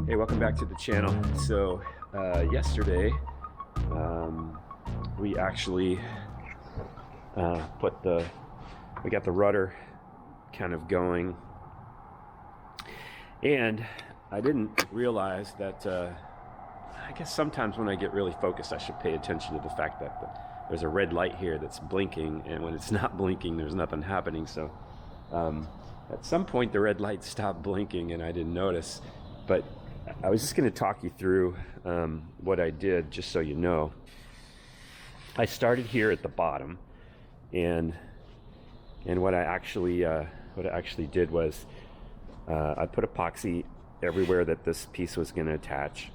Hey, welcome back to the channel. So yesterday we actually we got the rudder kind of going, and I didn't realize that I guess sometimes when I get really focused I should pay attention to the fact that there's a red light here that's blinking, and when it's not blinking there's nothing happening. So at some point the red light stopped blinking and I didn't notice, but I was just going to talk you through what I did, just so you know. I started here at the bottom, and what I actually did was I put epoxy everywhere that this piece was going to attach,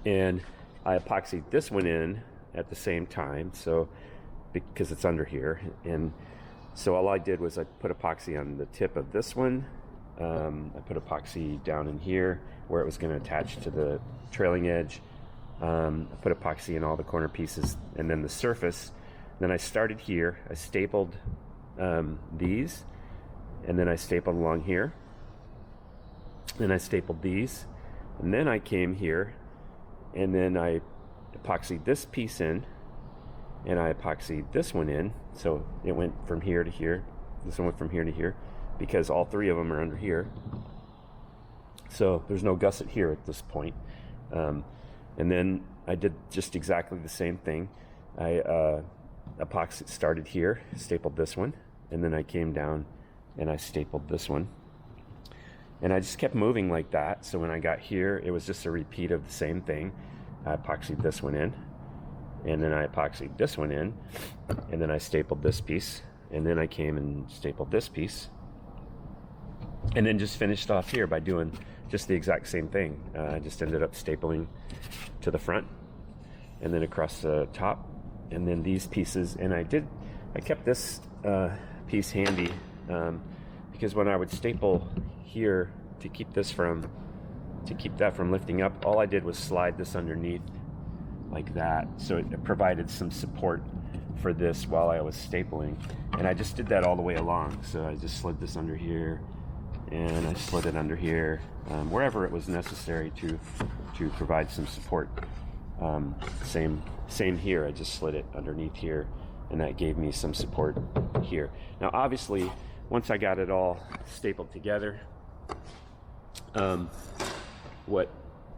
and I epoxied this one in at the same time, so because it's under here. And so all I did was I put epoxy on the tip of this one. I put epoxy down in here where it was going to attach to the trailing edge. I put epoxy in all the corner pieces, and then the surface. Then I started here. I stapled these, and then I stapled along here. Then I stapled these, and then I came here, and then I epoxied this piece in, and I epoxied this one in. So it went from here to here. This one went from here to here, because all three of them are under here. So there's no gusset here at this point. And then I did just exactly the same thing. I epoxy started here, stapled this one, and then I came down and I stapled this one. And I just kept moving like that. So when I got here, it was just a repeat of the same thing. I epoxied this one in, and then I epoxied this one in, and then I stapled this piece, and then I came and stapled this piece, and then just finished off here by doing just the exact same thing. I just ended up stapling to the front and then across the top, and then these pieces. And I kept this piece handy because when I would staple here to keep that from lifting up, all I did was slide this underneath like that, so it provided some support for this while I was stapling. And I just did that all the way along. So I just slid this under here, and I slid it under here, wherever it was necessary to provide some support. Same here. I just slid it underneath here, and that gave me some support here. Now obviously once I got it all stapled together, what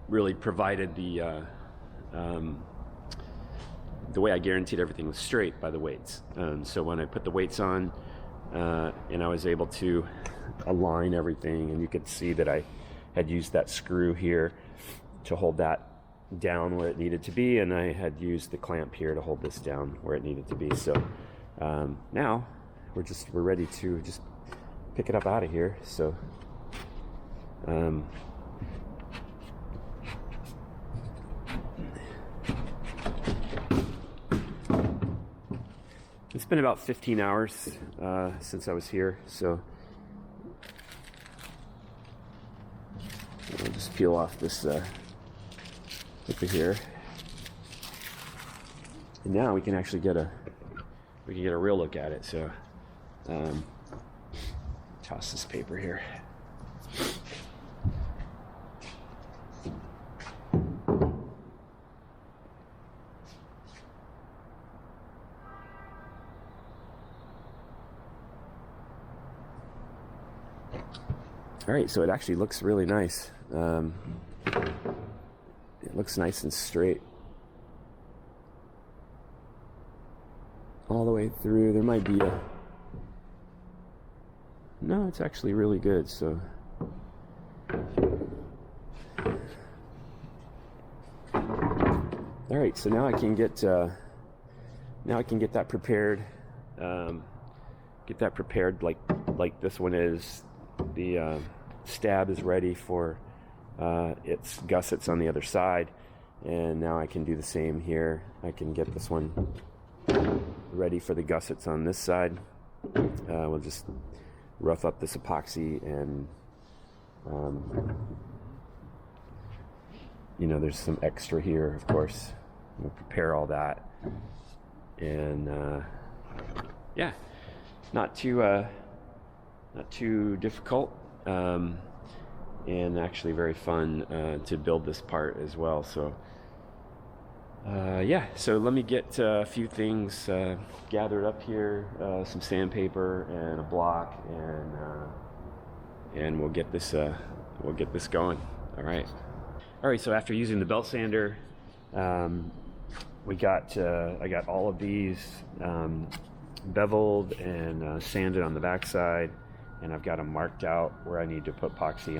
really provided the way I guaranteed everything was straight by the weights. So when I put the weights on, and I was able to align everything, and you could see that I had used that screw here to hold that down where it needed to be, and I had used the clamp here to hold this down where it needed to be. So now we're ready to just pick it up out of here. So it's been about 15 hours since I was here, so I'll just peel off this over here, and now we can actually get a real look at it. So toss this paper here. All right, so it actually looks really nice. It looks nice and straight all the way through. There might be no, it's actually really good. So all right, so now I can get that prepared. Get that prepared like this one is. The stab is ready for its gussets on the other side, and now I can do the same here. I can get this one ready for the gussets on this side. We'll just rough up this epoxy, and there's some extra here, of course. We'll prepare all that, and yeah, not too difficult. and actually very fun to build this part as well. So yeah, so let me get a few things gathered up here, some sandpaper and a block, and we'll get this going. All right. So after using the belt sander, I got all of these beveled and sanded on the backside, and I've got them marked out where I need to put epoxy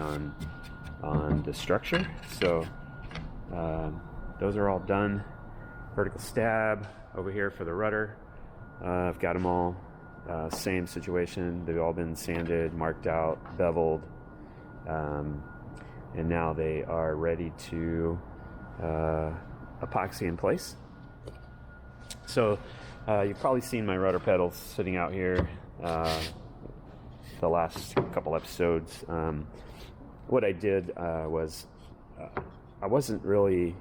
on the structure. So those are all done. Vertical stab over here for the rudder. I've got them all same situation. They've all been sanded, marked out, beveled, and now they are ready to epoxy in place. So you've probably seen my rudder pedals sitting out here the last couple episodes. What I did was I wasn't really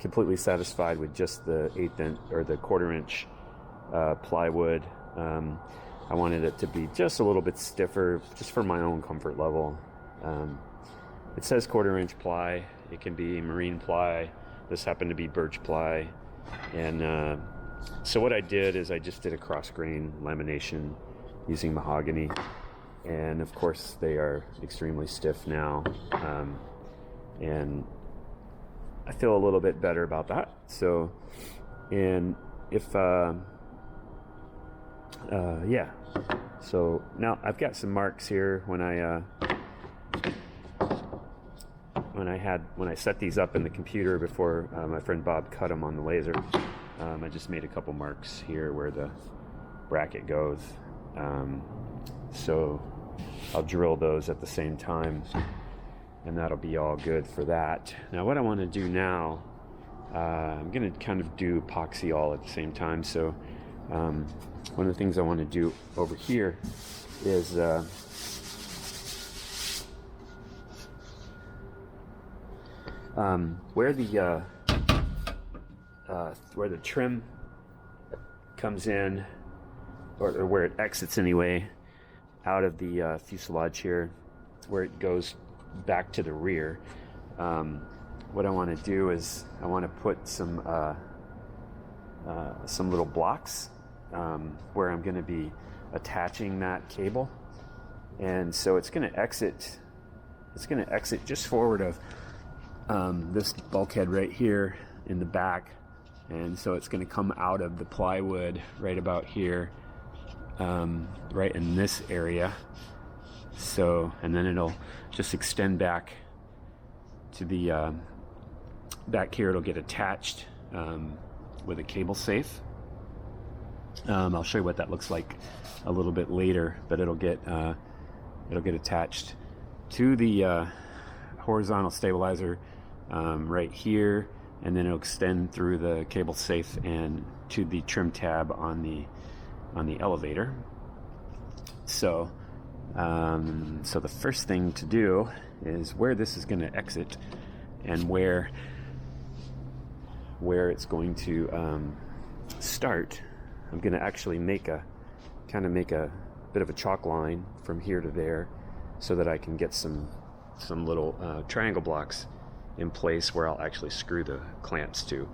completely satisfied with just the 1/8 inch or the 1/4 inch plywood. I wanted it to be just a little bit stiffer, just for my own comfort level. It says 1/4 inch ply. It can be marine ply. This happened to be birch ply. And so what I did is I just did a cross grain lamination using mahogany. And of course they are extremely stiff now. And I feel a little bit better about that. So, and if, yeah. So now I've got some marks here when I set these up in the computer before my friend Bob cut them on the laser. I just made a couple marks here where the bracket goes. So I'll drill those at the same time, and that'll be all good for that. Now what I want to do now, I'm going to kind of do epoxy all at the same time. So one of the things I want to do over here is where the trim comes in, or where it exits anyway, out of the fuselage here, where it goes back to the rear. What I want to do is I want to put some little blocks where I'm going to be attaching that cable, and so it's going to exit just forward of this bulkhead right here in the back, and so it's going to come out of the plywood right about here, right in this area. So, and then it'll just extend back to the back here. It'll get attached with a cable safe. I'll show you what that looks like a little bit later, but it'll get attached to the horizontal stabilizer right here, and then it'll extend through the cable safe and to the trim tab on the elevator. So so the first thing to do is where this is going to exit and where it's going to start. I'm going to actually make a bit of a chalk line from here to there, so that I can get some little triangle blocks in place where I'll actually screw the clamps to.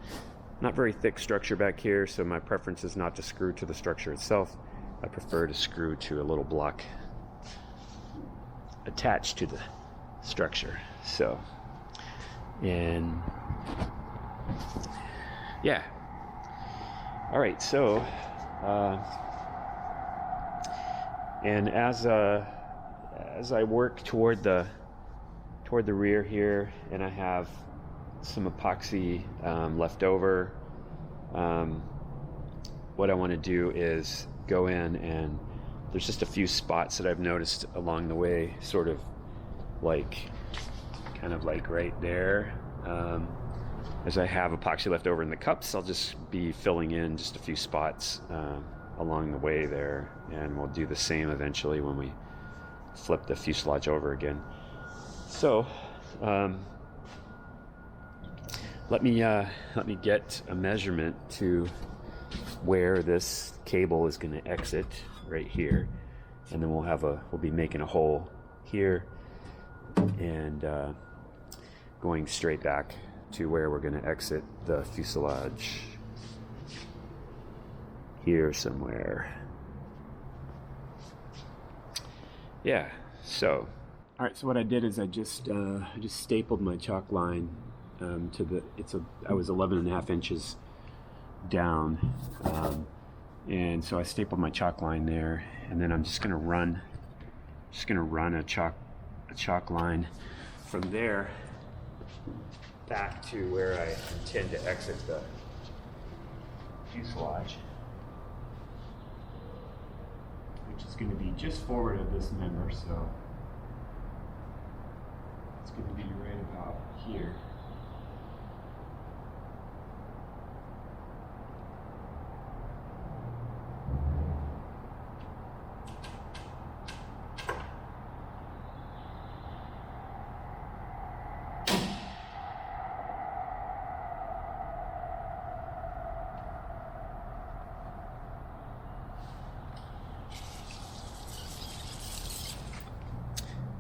Not very thick structure back here, so my preference is not to screw to the structure itself. I prefer to screw to a little block attached to the structure. So, and yeah. All right, so and as I work toward the rear here, and I have some epoxy left over, what I want to do is go in, and there's just a few spots that I've noticed along the way, sort of like kind of like right there. As I have epoxy left over in the cups, I'll just be filling in just a few spots along the way there, and we'll do the same eventually when we flip the fuselage over again. So let me get a measurement to where this cable is going to exit right here, and then we'll be making a hole here and going straight back to where we're going to exit the fuselage. Here somewhere. Yeah, so. All right, so what I did is I just stapled my chalk line to the, I was 11.5 inches down. And so I stapled my chalk line there, and then I'm just gonna run a chalk line from there back to where I intend to exit the fuselage, which is going to be just forward of this member, so it's going to be right about here.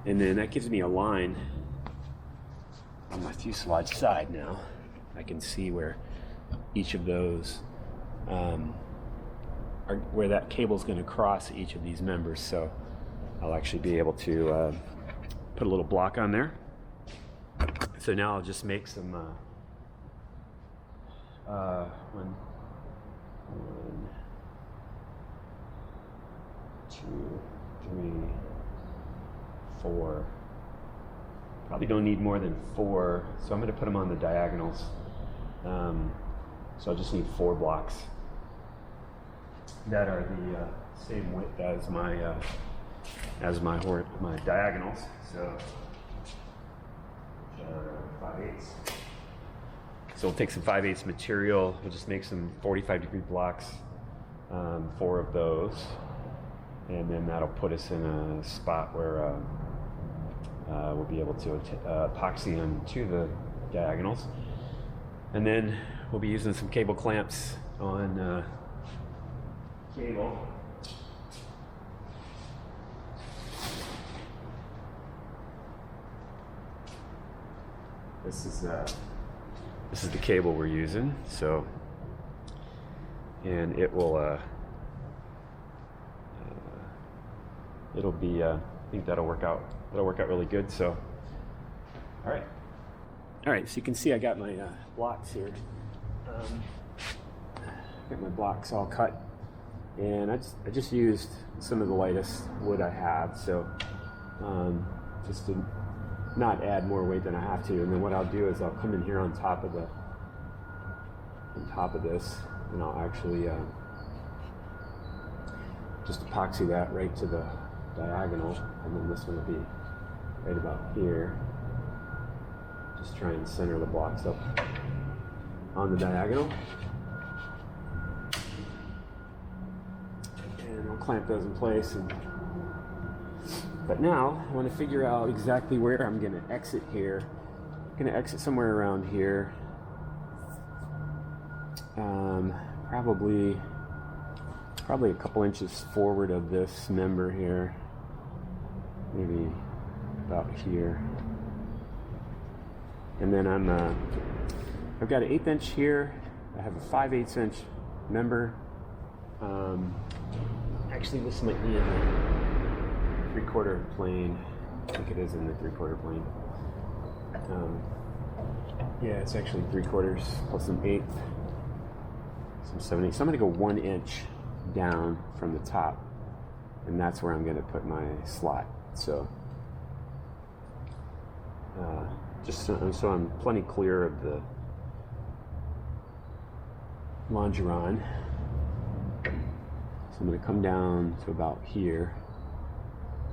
And then that gives me a line on my fuselage side now. I can see where each of those, where that cable's going to cross each of these members. So I'll actually be able to put a little block on there. So now I'll just make some, one, two, three, 4. Probably don't need more than 4, so I'm going to put them on the diagonals. So I just need 4 blocks that are the same width as my diagonals. So 5/8. So we'll take some 5/8 material. We'll just make some 45-degree blocks, 4 of those, and then that'll put us in a spot where we'll be able to epoxy them to the diagonals. And then we'll be using some cable clamps on cable. This is the cable we're using, so, and it will it'll be I think that'll work out really good. So all right, so you can see I got my blocks here. Got my blocks all cut, and I just used some of the lightest wood I have, so just to not add more weight than I have to. And then what I'll do is I'll come in here on top of this, and I'll actually just epoxy that right to the diagonal, and then this one will be right about here. Just try and center the blocks up on the diagonal, and I'll clamp those in place. But now I want to figure out exactly where I'm going to exit here. I'm going to exit somewhere around here, probably a couple inches forward of this member here, maybe about here. And then I've got an 1/8 inch here. I have a 5/8 inch member. Actually, this might be in the 3/4 plane. I think it is in the 3/4 plane. Yeah, it's actually 3/4 plus an 1/8, some 7/8. So I'm going to go 1 inch down from the top, and that's where I'm going to put my slot. So just so I'm plenty clear of the longeron. So I'm going to come down to about here,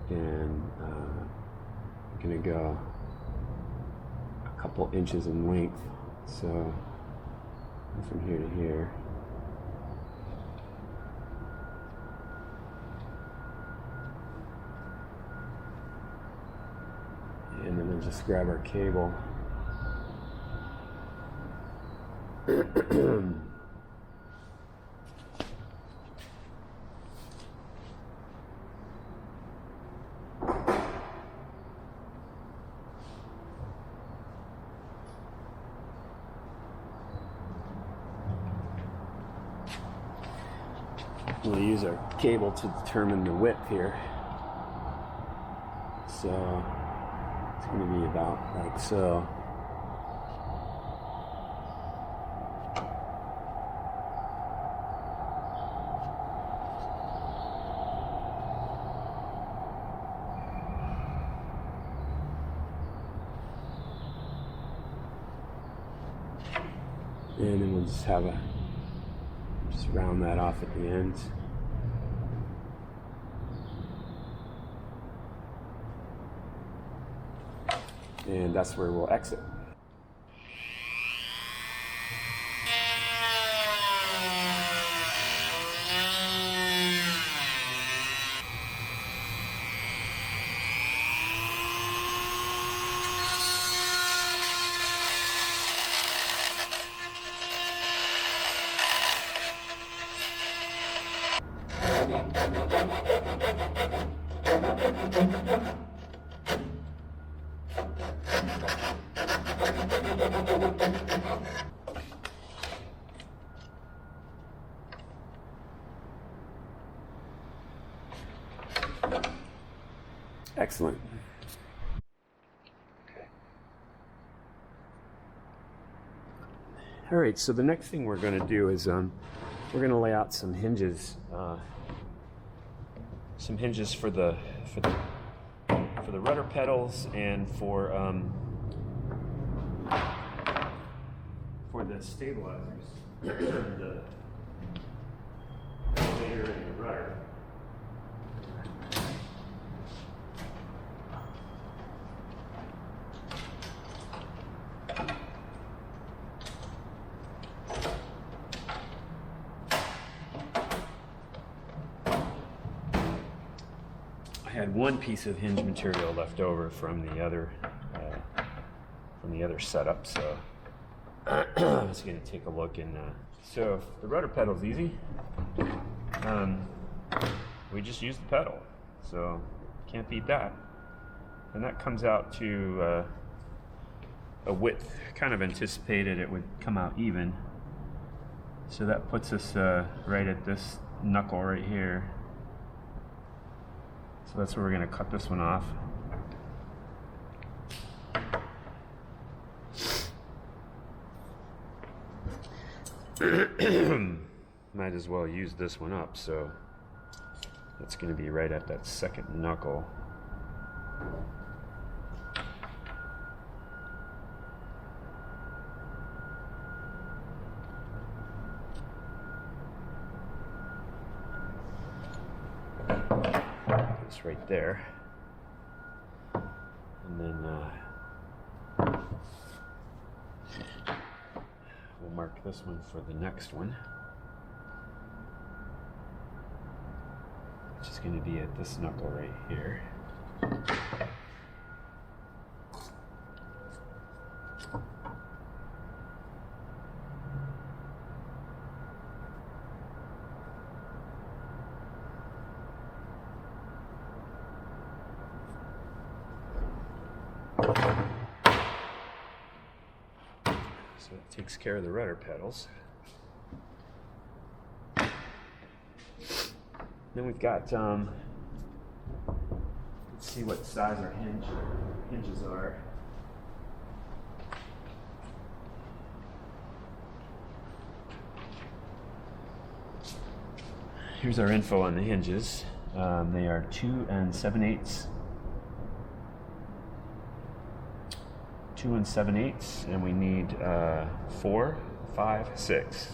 and I'm going to go a couple inches in length. So from here to here. And then we'll just grab our cable. we'll use our cable to determine the width here. So it's going to be about like so. And then we'll just just round that off at the ends. And that's where we'll exit. Excellent. All right, so the next thing we're going to do is we're going to lay out some hinges for the rudder pedals and for the stabilizers, the elevator and the rudder. I had one piece of hinge material left over from the other setup, so I was going to take a look. And so the rudder pedal's easy. We just use the pedal, so can't beat that. And that comes out to a width. Kind of anticipated it would come out even, so that puts us right at this knuckle right here. So that's where we're going to cut this one off. Might as well use this one up, so that's going to be right at that second knuckle. It's right there. And then we'll mark this one for the next one, which is going to be at this knuckle right here. So it takes care of the rudder pedals. Then we've got, let's see what size our hinges are. Here's our info on the hinges. They are 2 7/8. 2 7/8, and we need 4, 5, 6.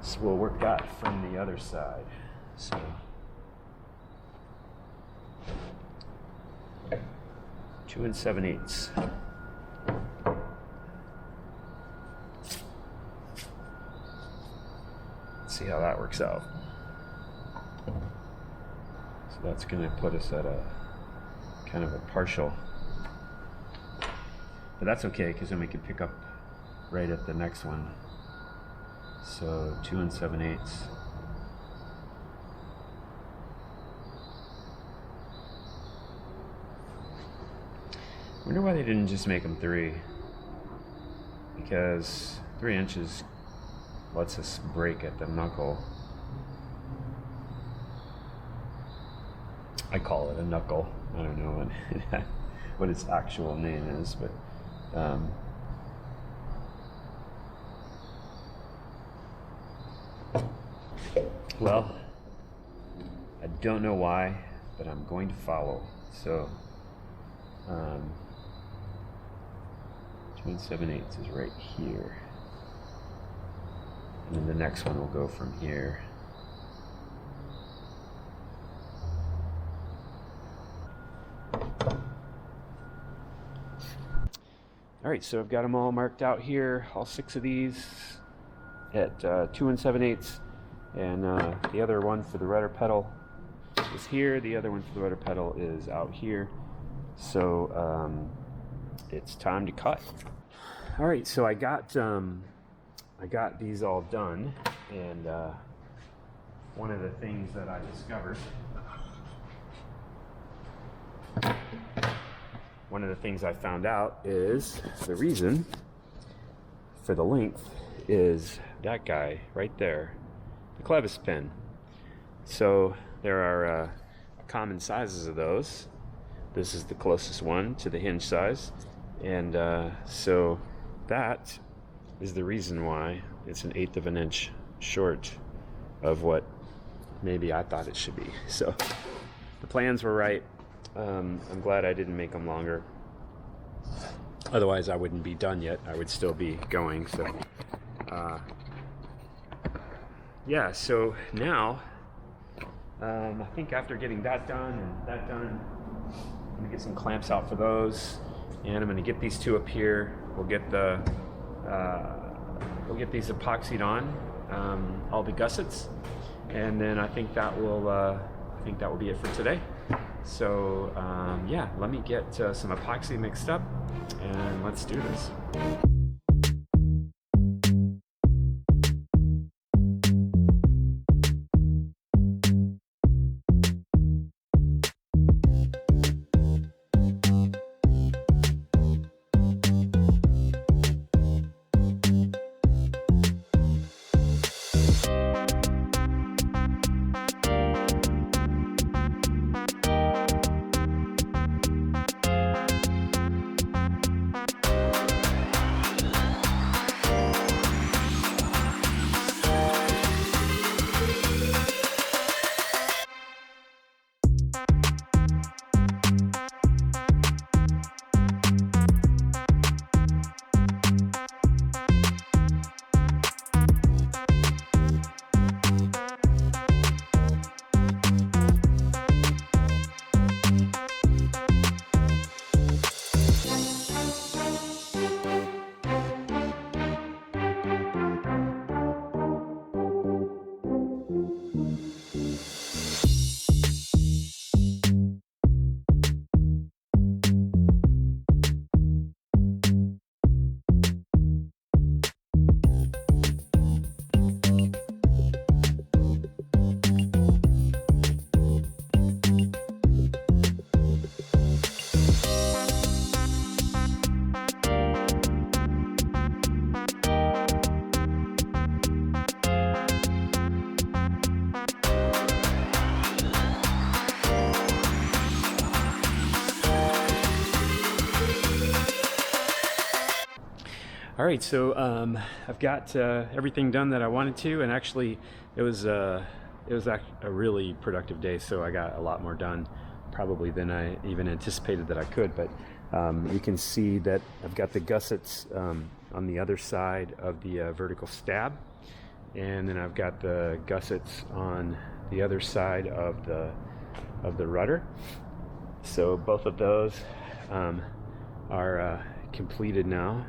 So we'll work that from the other side. So 2 7/8. See how that works out. So that's going to put us at a kind of a partial, but that's okay because then we can pick up right at the next one. So 2 7/8. Wonder why they didn't just make them 3. Because 3 inches lets us break at the knuckle. I call it a knuckle. I don't know what its actual name is, but well, I don't know why, but I'm going to follow. So 2 7/8 is right here, and then the next one will go from here. All right, so I've got them all marked out here, all 6 of these at 2 7/8, and the other one for the rudder pedal is here. The other one for the rudder pedal is out here. So it's time to cut. All right, so I got these all done, and one of the things that I discovered, one of the things I found out is the reason for the length is that guy right there, the clevis pin. So there are common sizes of those. This is the closest one to the hinge size, and so that is the reason why it's 1/8 of an inch short of what maybe I thought it should be. So the plans were right. I'm glad I didn't make them longer. Otherwise I wouldn't be done yet. I would still be going. So yeah, so now I think after getting that done and that done, I'm gonna get some clamps out for those, and I'm gonna get these 2 up here. We'll get these epoxied on, all the gussets, and then I think that will be it for today. So yeah, let me get some epoxy mixed up, and let's do this. All right, so I've got everything done that I wanted to, and actually it was a really productive day, so I got a lot more done probably than I even anticipated that I could. But you can see that I've got the gussets on the other side of the vertical stab, and then I've got the gussets on the other side of the rudder. So both of those are completed now.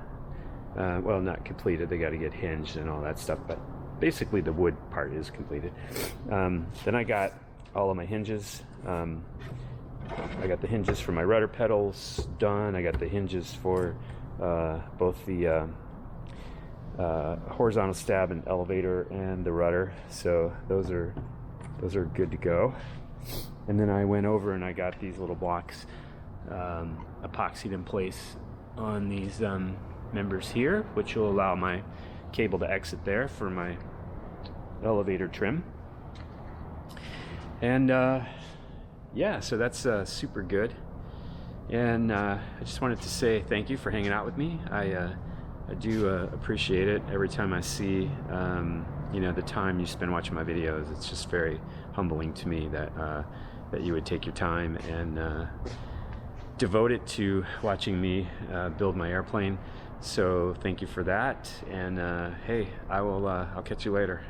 Well, not completed, they got to get hinged and all that stuff, but basically the wood part is completed. Then I got all of my hinges. I got the hinges for my rudder pedals done. I got the hinges for both the horizontal stab and elevator and the rudder, so those are good to go. And then I went over and I got these little blocks epoxied in place on these members here, which will allow my cable to exit there for my elevator trim. And yeah, so that's super good. And I just wanted to say thank you for hanging out with me. I do appreciate it every time I see you know, the time you spend watching my videos. It's just very humbling to me that that you would take your time and devote it to watching me build my airplane. So thank you for that. And hey, I'll catch you later.